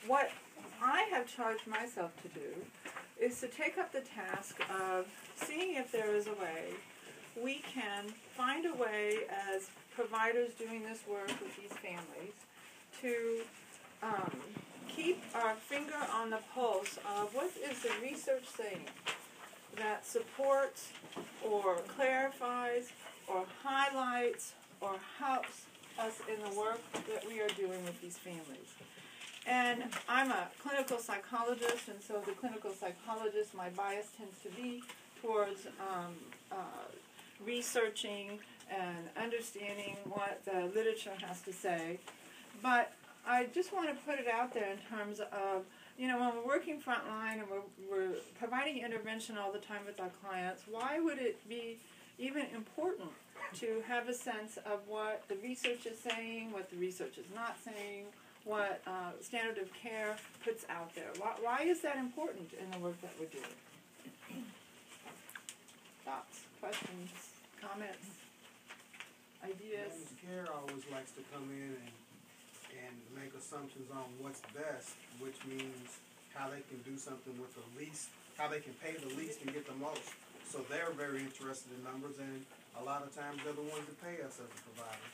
what I have charged myself to do is to take up the task of seeing if there is a way we can find a way as providers doing this work with these families to keep our finger on the pulse of what is the research saying that supports or clarifies or highlights or helps us in the work that we are doing with these families. And I'm a clinical psychologist, and so the clinical psychologist, my bias tends to be towards researching and understanding what the literature has to say. But I just want to put it out there in terms of, you know, when we're working frontline and we're providing intervention all the time with our clients, why would it be even important to have a sense of what the research is saying, what the research is not saying, what standard of care puts out there? Why is that important in the work that we're doing? Thoughts, questions, comments, ideas? Care always likes to come in and make assumptions on what's best, which means how they can do something with the least, how they can pay the least and get the most. So they're very interested in numbers, and a lot of times they're the ones that pay us as a provider.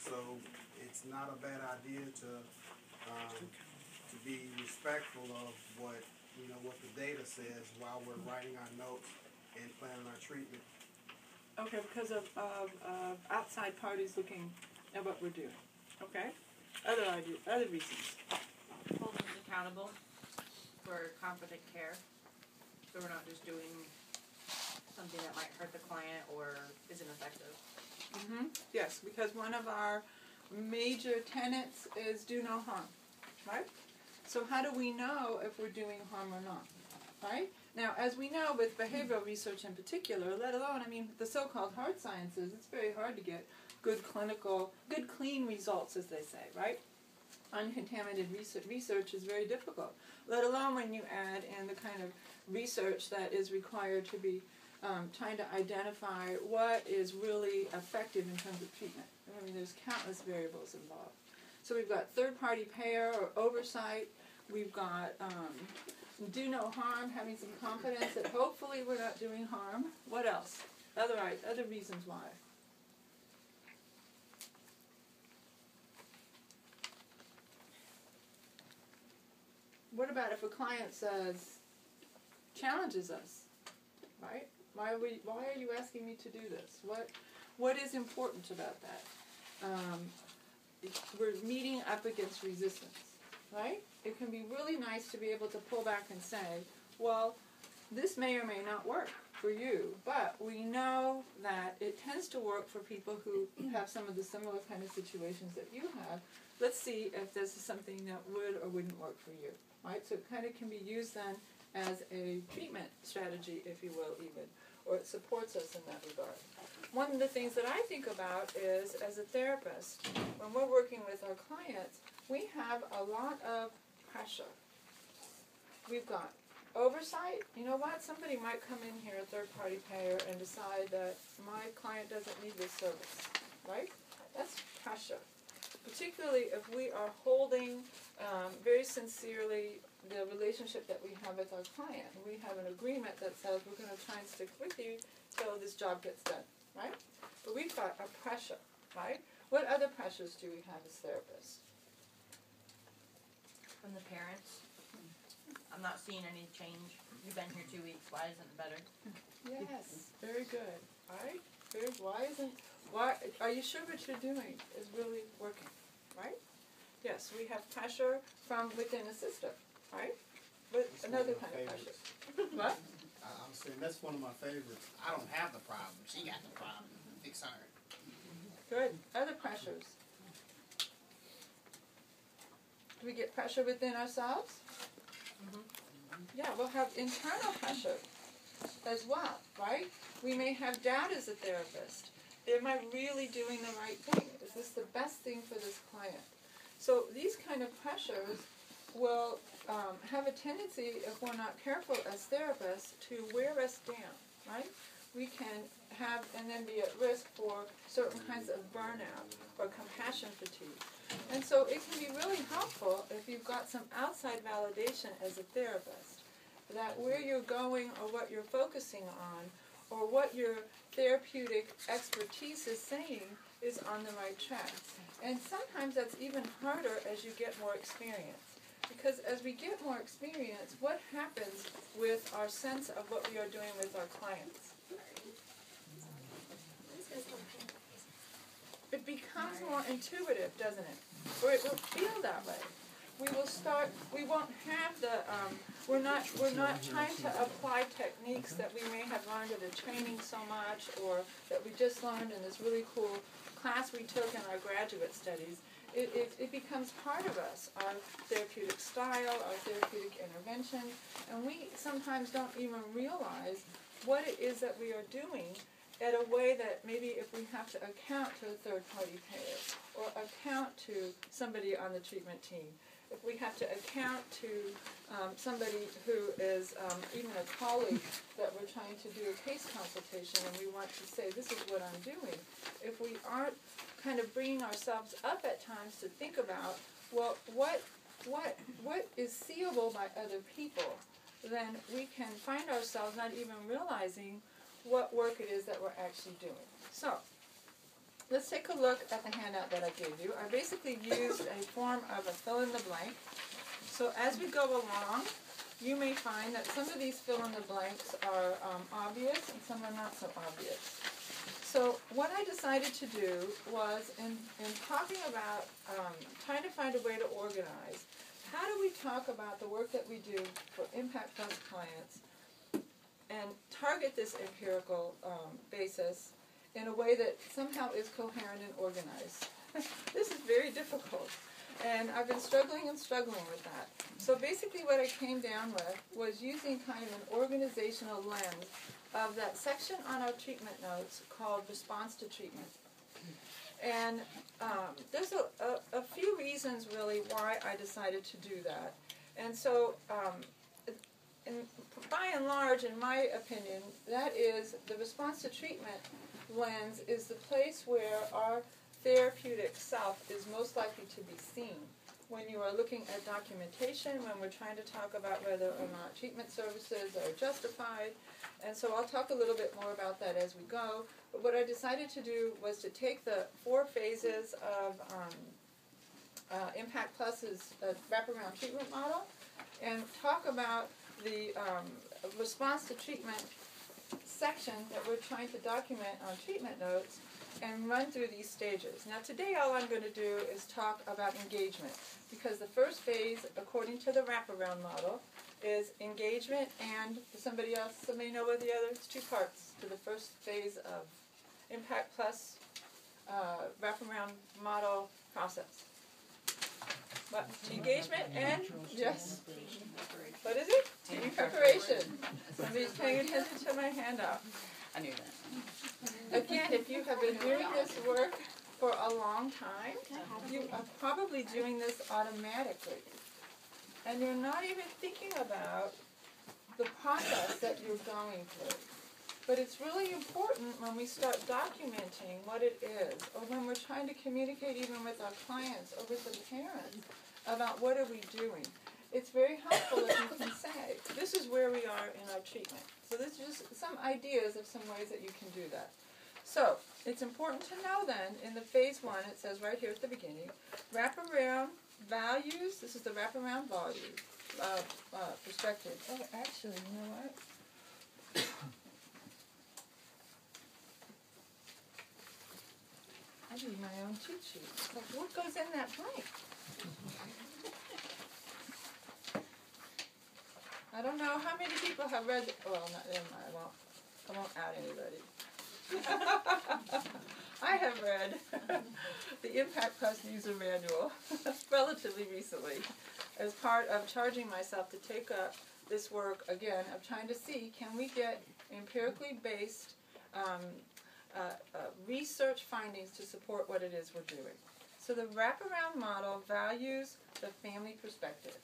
So it's not a bad idea to be respectful of what the data says while we're writing our notes and planning our treatment. Okay, because of outside parties looking at what we're doing. Okay? Other ideas, other reasons. Holding us accountable for competent care, so we're not just doing something that might hurt the client or isn't effective. Mm-hmm. Yes, because one of our major tenets is do no harm, right? So how do we know if we're doing harm or not, right? Now, as we know with behavioral research in particular, let alone, the so-called hard sciences, it's very hard to get good clean results, as they say, right? Uncontaminated research is very difficult, let alone when you add in the kind of research that is required to be trying to identify what is really effective in terms of treatment. There's countless variables involved. So we've got third-party payer or oversight. We've got do no harm, having some confidence that hopefully we're not doing harm. What else? Other reasons why. What about if a client challenges us, right? Why are you asking me to do this? What is important about that? We're meeting up against resistance, right? It can be really nice to be able to pull back and say, well, this may or may not work for you, but we know that it tends to work for people who have some of the similar kind of situations that you have. Let's see if this is something that would or wouldn't work for you, right? So it kind of can be used then as a treatment strategy, if you will, even, or it supports us in that regard. One of the things that I think about is, as a therapist, when we're working with our clients, we have a lot of pressure. We've got oversight. You know what? Somebody might come in here, a third-party payer, and decide that my client doesn't need this service, right? That's pressure. Particularly if we are holding very sincerely the relationship that we have with our client. We have an agreement that says we're going to try and stick with you till this job gets done, right? But we've got a pressure, right? What other pressures do we have as therapists? From the parents. I'm not seeing any change. You've been here 2 weeks. Why isn't it better? Yes, very good. All right. Why are you sure what you're doing is really working, right? Yes, we have pressure from within the system, right? But That's another one of kind my of pressure. favorites. What? I'm saying that's one of my favorites. I don't have the problem. She got the problem. Fix her. Good. Other pressures. Do we get pressure within ourselves? Yeah, we'll have internal pressure as well, right? We may have doubt as a therapist. Am I really doing the right thing? Is this the best thing for this client? So these kind of pressures will have a tendency, if we're not careful as therapists, to wear us down, right? We can have and then be at risk for certain kinds of burnout or compassion fatigue. And so it can be really helpful if you've got some outside validation as a therapist, that where you're going or what you're focusing on or what your therapeutic expertise is saying is on the right track. And sometimes that's even harder as you get more experience. Because as we get more experience, what happens with our sense of what we are doing with our clients? It becomes more intuitive, doesn't it? Or it will feel that way. We won't have the, we're not trying to apply techniques that we may have learned at a training so much, or that we just learned in this really cool class we took in our graduate studies. It becomes part of us, our therapeutic style, our therapeutic intervention, and we sometimes don't even realize what it is that we are doing in a way that maybe if we have to account to a third-party payer or account to somebody on the treatment team, if we have to account to somebody who is even a colleague that we're trying to do a case consultation and we want to say, this is what I'm doing, if we aren't kind of bringing ourselves up at times to think about, well, what is seeable by other people, then we can find ourselves not even realizing what work it is that we're actually doing. So, let's take a look at the handout that I gave you. I basically used a form of a fill-in-the-blank. So as we go along, you may find that some of these fill-in-the-blanks are obvious and some are not so obvious. So what I decided to do was, in talking about trying to find a way to organize, how do we talk about the work that we do for Impact Plus clients and target this empirical basis in a way that somehow is coherent and organized. This is very difficult, and I've been struggling with that. So basically what I came down with was using kind of an organizational lens of that section on our treatment notes called Response to Treatment. And there's a few reasons really why I decided to do that. And so by and large, in my opinion, that is the response to treatment lens is the place where our therapeutic self is most likely to be seen. When you are looking at documentation, when we're trying to talk about whether or not treatment services are justified. And so I'll talk a little bit more about that as we go. But what I decided to do was to take the 4 phases of Impact Plus's wraparound treatment model and talk about the response to treatment section that we're trying to document on treatment notes and run through these stages. Now today all I'm going to do is talk about engagement, because the first phase, according to the wraparound model, is engagement, and somebody may know what the other, it's 2 parts to the first phase of Impact Plus wraparound model process. What? Engagement and, yes, what is it? Team preparation. Somebody's paying attention to my handout. I knew that. Again, if you have been doing this work for a long time, you are probably doing this automatically. And you're not even thinking about the process that you're going through. But it's really important when we start documenting what it is, or when we're trying to communicate even with our clients or with the parents about what are we doing. It's very helpful if you can say, this is where we are in our treatment. So this is just some ideas of some ways that you can do that. So it's important to know then, in the phase 1, it says right here at the beginning, wraparound values, this is the wraparound value perspective. Oh, actually, you know what? I need my own cheat sheet. Like, what goes in that blank? I don't know how many people have read. Well, never mind. I won't out anybody. I have read the Impact Plus user manual relatively recently, as part of charging myself to take up this work again of trying to see, can we get empirically based research findings to support what it is we're doing. So the wraparound model values the family perspective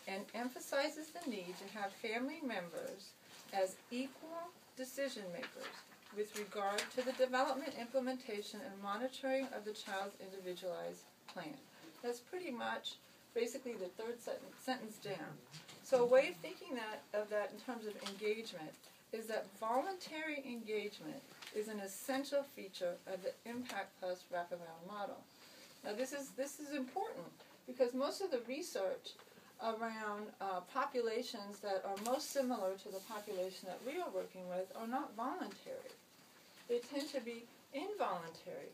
and emphasizes the need to have family members as equal decision makers with regard to the development, implementation, and monitoring of the child's individualized plan. That's pretty much basically the third sentence down. So a way of thinking of that in terms of engagement is that voluntary engagement is an essential feature of the Impact Plus wraparound model. Now this is important because most of the research around populations that are most similar to the population that we are working with are not voluntary. They tend to be involuntary